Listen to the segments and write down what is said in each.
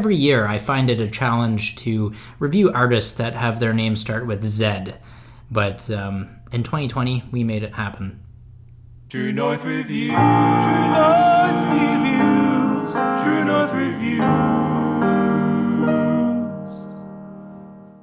Every year I find it a challenge to review artists that have their names start with Z, but in 2020 we made it happen. True North Reviews, True North Reviews, True North Reviews.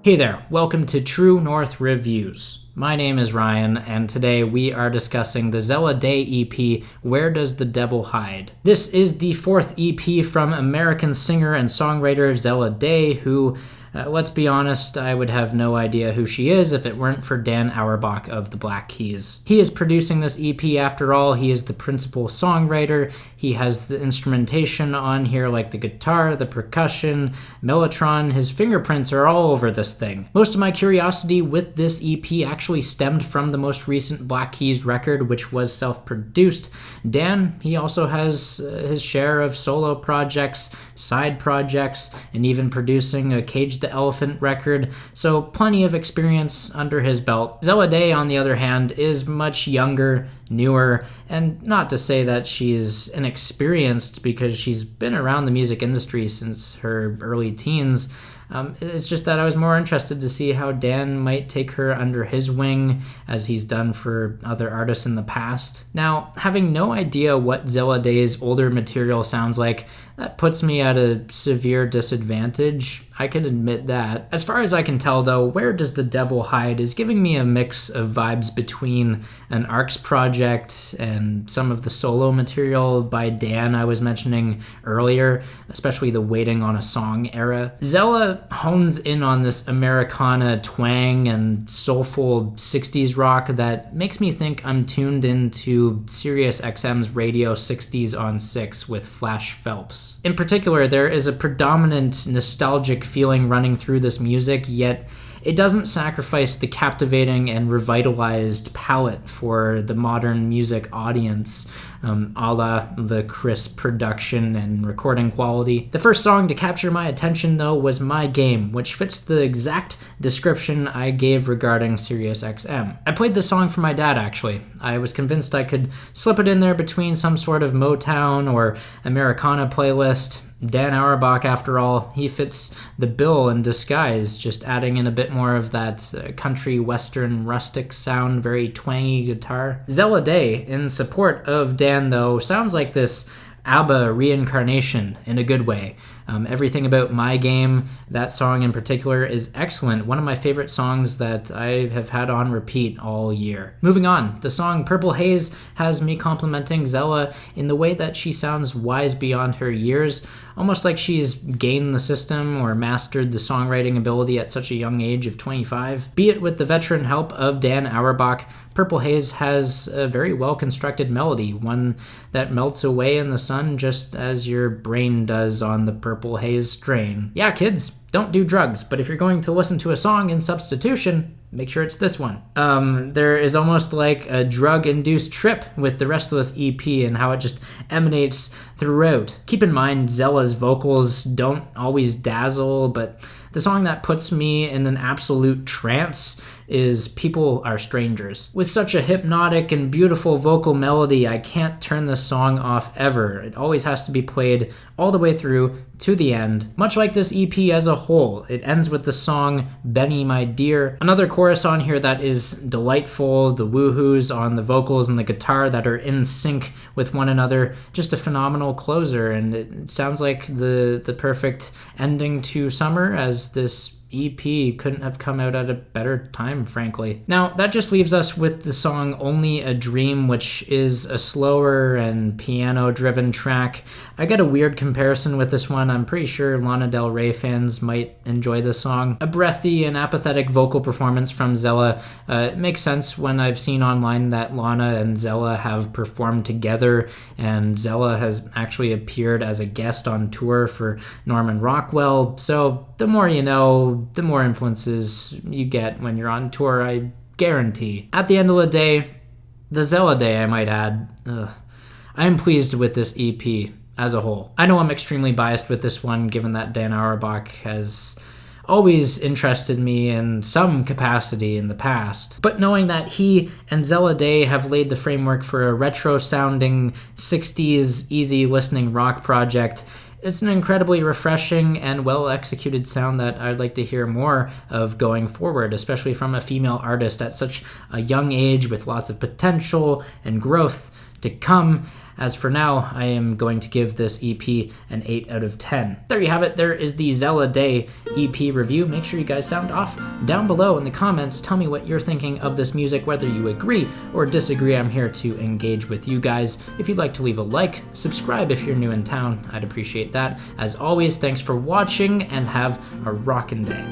Hey there, welcome to True North Reviews. My name is Ryan, and today we are discussing the Zella Day EP, Where Does the Devil Hide? This is the fourth EP from American singer and songwriter Zella Day, who, let's be honest, I would have no idea who she is if it weren't for Dan Auerbach of the Black Keys. He is producing this EP after all. He is the principal songwriter. He has the instrumentation on here like the guitar, the percussion, mellotron. His fingerprints are all over this thing. Most of my curiosity with this EP actually stemmed from the most recent Black Keys record, which was self-produced. Dan, he also has his share of solo projects, side projects, and even producing a Cage the Elephant record, so plenty of experience under his belt. Zella Day, on the other hand, is much younger, newer, and not to say that she's inexperienced because she's been around the music industry since her early teens. It's just that I was more interested to see how Dan might take her under his wing, as he's done for other artists in the past. Now, having no idea what Zella Day's older material sounds like, that puts me at a severe disadvantage. I can admit that. As far as I can tell, though, Where Does the Devil Hide is giving me a mix of vibes between an Arcs project and some of the solo material by Dan I was mentioning earlier, especially the Waiting on a Song era. Zella hones in on this Americana twang and soulful 60s rock that makes me think I'm tuned into Sirius XM's Radio 60s on 6 with Flash Phelps. In particular, there is a predominant nostalgic feeling running through this music, yet it doesn't sacrifice the captivating and revitalized palette for the modern music audience, a la the crisp production and recording quality. The first song to capture my attention, though, was My Game, which fits the exact description I gave regarding Sirius XM. I played this song for my dad, actually. I was convinced I could slip it in there between some sort of Motown or Americana playlist. Dan Auerbach, after all, he fits the bill in disguise, just adding in a bit more of that country western rustic sound, very twangy guitar. Zella Day, in support of Dan, though, sounds like this ABBA reincarnation in a good way. Everything about My Game, that song in particular, is excellent. One of my favorite songs that I have had on repeat all year. Moving on, the song Purple Haze has me complimenting Zella in the way that she sounds wise beyond her years, almost like she's gained the system or mastered the songwriting ability at such a young age of 25. Be it with the veteran help of Dan Auerbach, Purple Haze has a very well-constructed melody, one that melts away in the sun just as your brain does on the Purple Haze strain. Yeah, kids, don't do drugs, but if you're going to listen to a song in substitution, make sure it's this one. There is almost like a drug-induced trip with the Restless EP and how it just emanates throughout. Keep in mind, Zella's vocals don't always dazzle, but the song that puts me in an absolute trance is People Are Strangers. With such a hypnotic and beautiful vocal melody, I can't turn this song off ever. It always has to be played all the way through to the end. Much like this EP as a whole, it ends with the song Benny My Dear. Another chorus on here that is delightful, the woohoos on the vocals and the guitar that are in sync with one another. Just a phenomenal closer, and it sounds like the perfect ending to summer, as this EP couldn't have come out at a better time, frankly. Now, that just leaves us with the song Only a Dream, which is a slower and piano-driven track. I got a weird comparison with this one. I'm pretty sure Lana Del Rey fans might enjoy this song. A breathy and apathetic vocal performance from Zella. It makes sense when I've seen online that Lana and Zella have performed together, and Zella has actually appeared as a guest on tour for Norman Rockwell. So the more you know, the more influences you get when you're on tour, I guarantee. At the end of the day, the Zella Day, I might add, I am pleased with this EP as a whole. I know I'm extremely biased with this one, given that Dan Auerbach has always interested me in some capacity in the past. But knowing that he and Zella Day have laid the framework for a retro-sounding 60s easy-listening rock project, It's an incredibly refreshing and well-executed sound that I'd like to hear more of going forward, especially from a female artist at such a young age with lots of potential and growth to come. As for now, I am going to give this EP an 8 out of 10. There you have it. There is the Zella Day EP review. Make sure you guys sound off down below in the comments. Tell me what you're thinking of this music, whether you agree or disagree. I'm here to engage with you guys. If you'd like to leave a like, subscribe if you're new in town. I'd appreciate that. As always, thanks for watching and have a rockin' day.